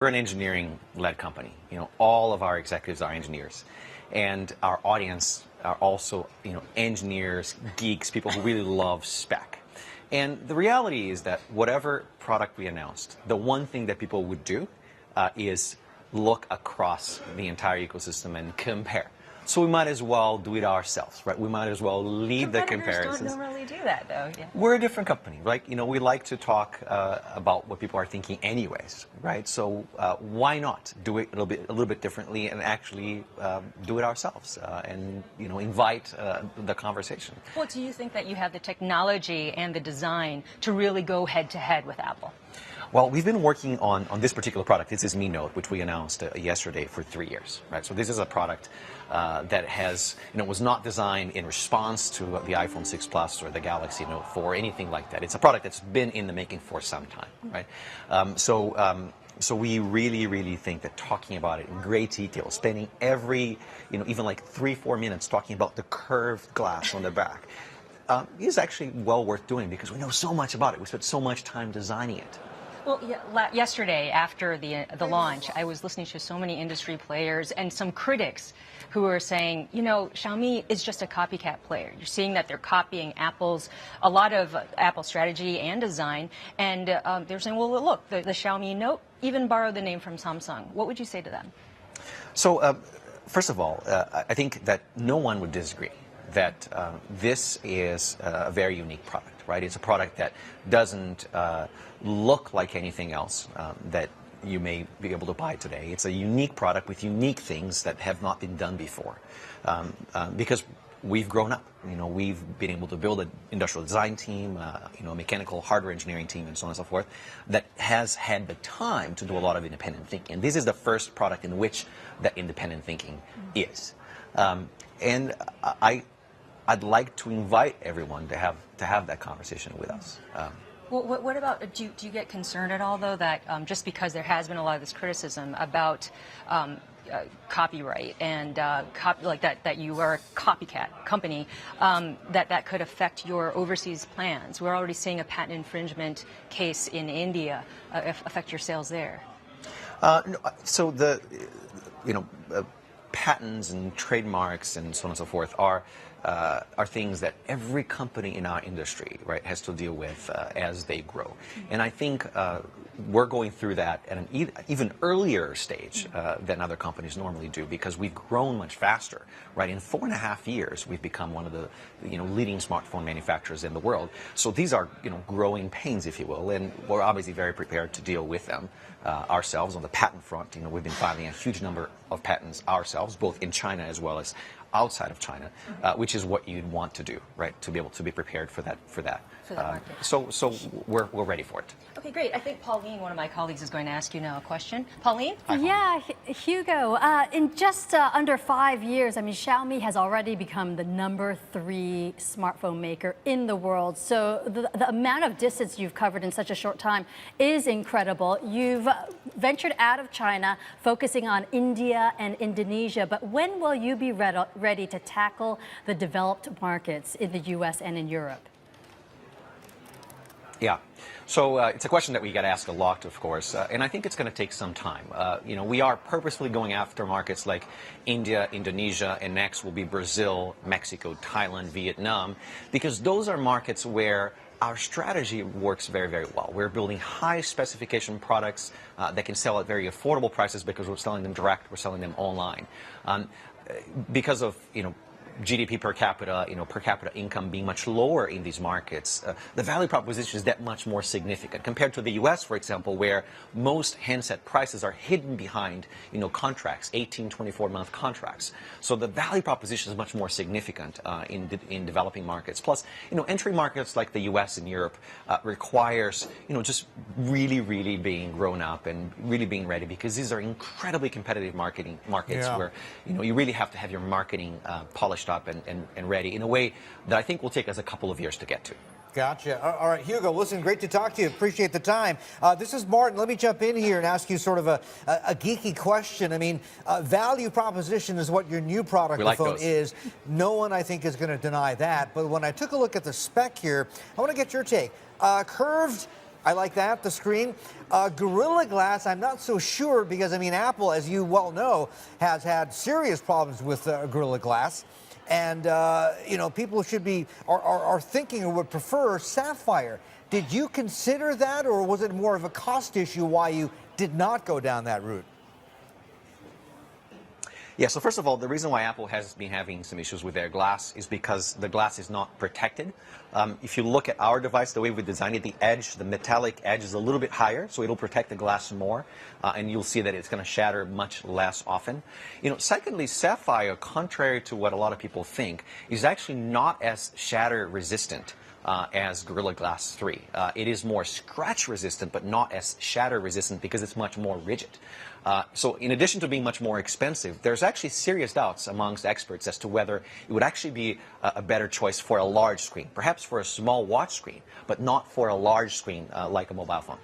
We're an engineering-led company. All of our executives are engineers, and our audience are also, engineers, geeks, people who really love spec. And the reality is that whatever product we announced, the one thing that people would do is look across the entire ecosystem and compare. So we might as well do it ourselves, right? We might as well lead the comparisons. Don't really do that, though. Yeah. We're a different company, right? We like to talk about what people are thinking anyways, right? So why not do it a little bit differently and actually do it ourselves and, invite the conversation. Well, do you think that you have the technology and the design to really go head-to-head with Apple? Well, we've been working on this particular product. This is Mi Note, which we announced yesterday, for 3 years, right? So this is a product that has, was not designed in response to the iPhone 6 Plus or the Galaxy Note 4 or anything like that. It's a product that's been in the making for some time, right? So we really, really think that talking about it in great detail, spending every, even like 3-4 minutes talking about the curved glass on the back, is actually well worth doing because we know so much about it. We spent so much time designing it. Well, yesterday after the launch, I was listening to so many industry players and some critics who were saying, Xiaomi is just a copycat player. You're seeing that they're copying a lot of Apple strategy and design, and they're saying, well, look, the Xiaomi Note even borrowed the name from Samsung. What would you say to them? So, first of all, I think that no one would disagree that this is a very unique product, right? It's a product that doesn't look like anything else that you may be able to buy today. It's a unique product with unique things that have not been done before because we've grown up. We've been able to build an industrial design team, a mechanical hardware engineering team, and so on and so forth, that has had the time to do a lot of independent thinking. And this is the first product in which that independent thinking is. And I'd like to invite everyone to have that conversation with us. Well, what about, do you get concerned at all, though, that just because there has been a lot of this criticism about copyright and that you are a copycat company, that could affect your overseas plans? We're already seeing a patent infringement case in India affect your sales there. No, so the, patents and trademarks and so on and so forth are things that every company in our industry, right, has to deal with as they grow. And I think we're going through that at an even earlier stage than other companies normally do because we've grown much faster, right? In 4.5 years, we've become one of the leading smartphone manufacturers in the world. So these are growing pains, if you will, and we're obviously very prepared to deal with them ourselves on the patent front. We've been filing a huge number of patents ourselves, both in China as well as outside of China, which is what you'd want to do, right, to be able to be prepared for that. So we're ready for it. Okay, great. I think Pauline, one of my colleagues, is going to ask you now a question. Pauline? Yeah, Hugo, in just under 5 years, Xiaomi has already become the #3 smartphone maker in the world. So the amount of distance you've covered in such a short time is incredible. You've ventured out of China, focusing on India and Indonesia. But when will you be ready to tackle the developed markets in the U.S. and in Europe? Yeah. So it's a question that we get asked a lot, of course, and I think it's going to take some time. We are purposefully going after markets like India, Indonesia, and next will be Brazil, Mexico, Thailand, Vietnam, because those are markets where our strategy works very, very well. We're building high specification products that can sell at very affordable prices because we're selling them direct, we're selling them online. Because of, GDP per capita, per capita income being much lower in these markets, the value proposition is that much more significant compared to the U.S., for example, where most handset prices are hidden behind, contracts, 18, 24-month contracts. So the value proposition is much more significant in developing markets. Plus, entering markets like the U.S. and Europe requires, just really, really being grown up and really being ready because these are incredibly competitive markets where, you really have to have your marketing polished up and ready in a way that I think will take us a couple of years to get to. Gotcha. All right, Hugo, listen, great to talk to you. Appreciate the time. This is Martin. Let me jump in here and ask you sort of a geeky question. Value proposition is what your new product phone is. No one, I think, is going to deny that. But when I took a look at the spec here, I want to get your take. Curved I like that, the screen. Gorilla Glass, I'm not so sure because, I mean, Apple, as you well know, has had serious problems with Gorilla Glass. And, you know, people should be, are thinking or would prefer Sapphire. Did you consider that, or was it more of a cost issue why you did not go down that route? Yeah, so first of all, the reason why Apple has been having some issues with their glass is because the glass is not protected. If you look at our device, the way we designed it, the edge, the metallic edge is a little bit higher, so it'll protect the glass more, and you'll see that it's going to shatter much less often. You know, secondly, Sapphire, contrary to what a lot of people think, is actually not as shatter resistant as Gorilla Glass 3. It is more scratch resistant, but not as shatter resistant because it's much more rigid. So in addition to being much more expensive, there's actually serious doubts amongst experts as to whether it would actually be a better choice for a large screen, perhaps for a small watch screen, but not for a large screen like a mobile phone.